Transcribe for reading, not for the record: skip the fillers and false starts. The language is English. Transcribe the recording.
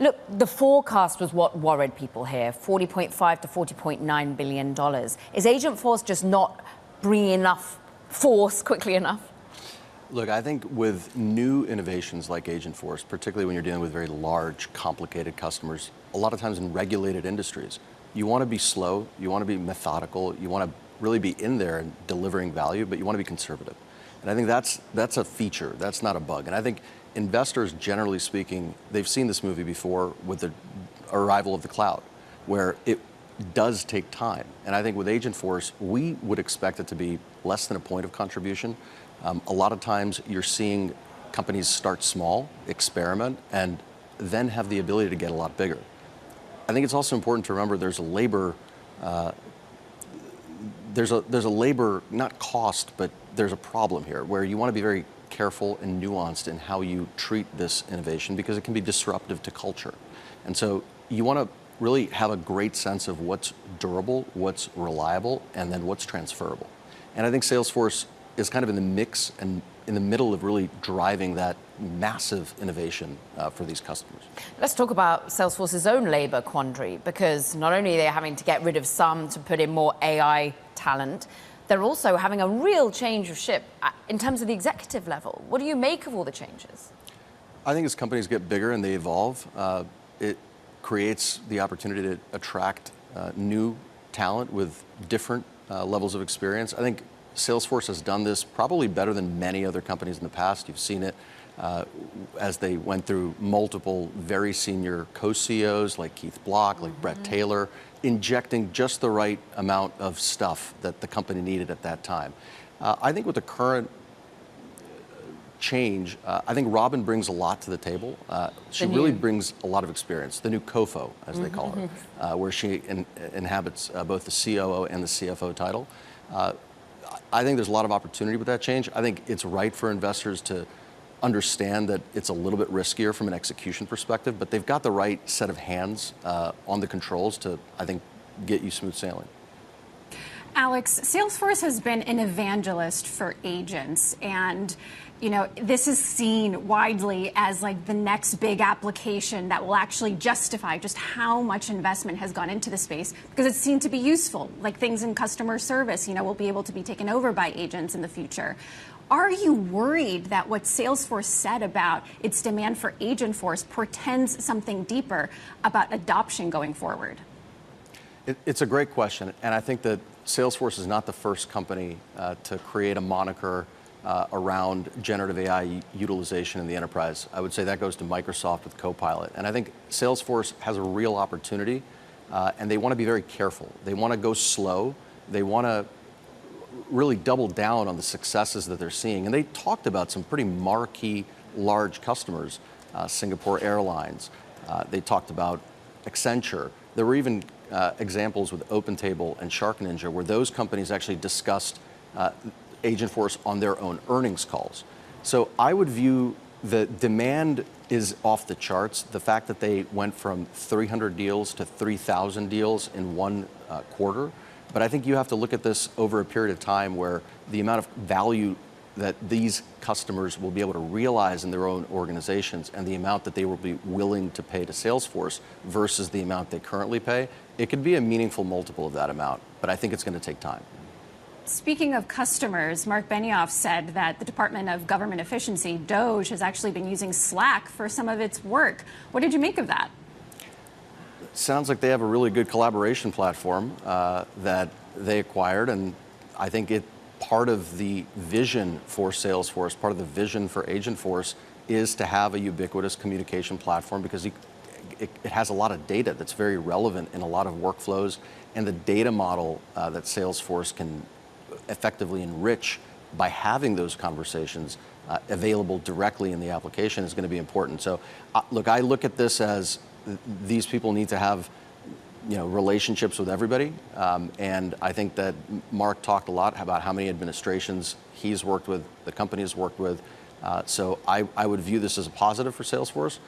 Look, the forecast was what worried people here, $40.5 to $40.9 billion. Is Agentforce just not bringing enough force quickly enough? Look, I think with new innovations like Agentforce, particularly when you're dealing with very large, complicated customers, a lot of times in regulated industries, you want to be slow, you want to be methodical, you want to really be in there and delivering value, but you want to be conservative. And I think that's a feature, that's not a bug. And I think investors, generally speaking, they've seen this movie before with the arrival of the cloud, where it does take time. And I think with Agentforce, we would expect it to be less than a point of contribution. A lot of times you're seeing companies start small, experiment, and then have the ability to get a lot bigger. I think it's also important to remember there's a labor, not cost, but there's a problem here where you want to be very careful and nuanced in how you treat this innovation because it can be disruptive to culture. And so you want to really have a great sense of what's durable, what's reliable, and then what's transferable. And I think Salesforce is kind of in the mix and in the middle of really driving that massive innovation for these customers. Let's talk about Salesforce's own labor quandary, because not only are they having to get rid of some to put in more AI talent, they're also having a real change of ship in terms of the executive level. What do you make of all the changes? I think as companies get bigger and they evolve, it creates the opportunity to attract new talent with different levels of experience. I think Salesforce has done this probably better than many other companies in the past. You've seen it as they went through multiple very senior co-CEOs like Keith Block, like Brett Taylor, injecting just the right amount of stuff that the company needed at that time. I think with the current change, I think Robin brings a lot to the table. She really brings a lot of experience, the new COFO, as they call her, where she inhabits both the COO and the CFO title. I think there's a lot of opportunity with that change. I think it's right for investors to understand that it's a little bit riskier from an execution perspective, but they've got the right set of hands on the controls to, I think, get you smooth sailing. Alex, Salesforce has been an evangelist for agents, and this is seen widely as like the next big application that will actually justify just how much investment has gone into the space because it's seen to be useful, like things in customer service, will be able to be taken over by agents in the future. Are you worried that what Salesforce said about its demand for Agentforce portends something deeper about adoption going forward? It's a great question, and I think that Salesforce is not the first company to create a moniker around generative AI utilization in the enterprise. I would say that goes to Microsoft with Copilot. And I think Salesforce has a real opportunity, and they want to be very careful. They want to go slow. They want to really double down on the successes that they're seeing. And they talked about some pretty marquee large customers, Singapore Airlines. They talked about Accenture. There were even examples with OpenTable and SharkNinja where those companies actually discussed Agentforce on their own earnings calls. So I would view the demand is off the charts. The fact that they went from 300 deals to 3,000 deals in one quarter. But I think you have to look at this over a period of time where the amount of value that these customers will be able to realize in their own organizations and the amount that they will be willing to pay to Salesforce versus the amount they currently pay, it could be a meaningful multiple of that amount. But I think it's going to take time. Speaking of customers, Mark Benioff said that the Department of Government Efficiency, DOGE, has actually been using Slack for some of its work. What did you make of that? Sounds like they have a really good collaboration platform that they acquired, and I think part of the vision for Salesforce, part of the vision for Agentforce is to have a ubiquitous communication platform because it has a lot of data that's very relevant in a lot of workflows, and the data model that Salesforce can effectively enrich by having those conversations available directly in the application is going to be important. So look, I look at this as these people need to have relationships with everybody, and I think that Mark talked a lot about how many administrations he's worked with, the company has worked with, so I would view this as a positive for Salesforce,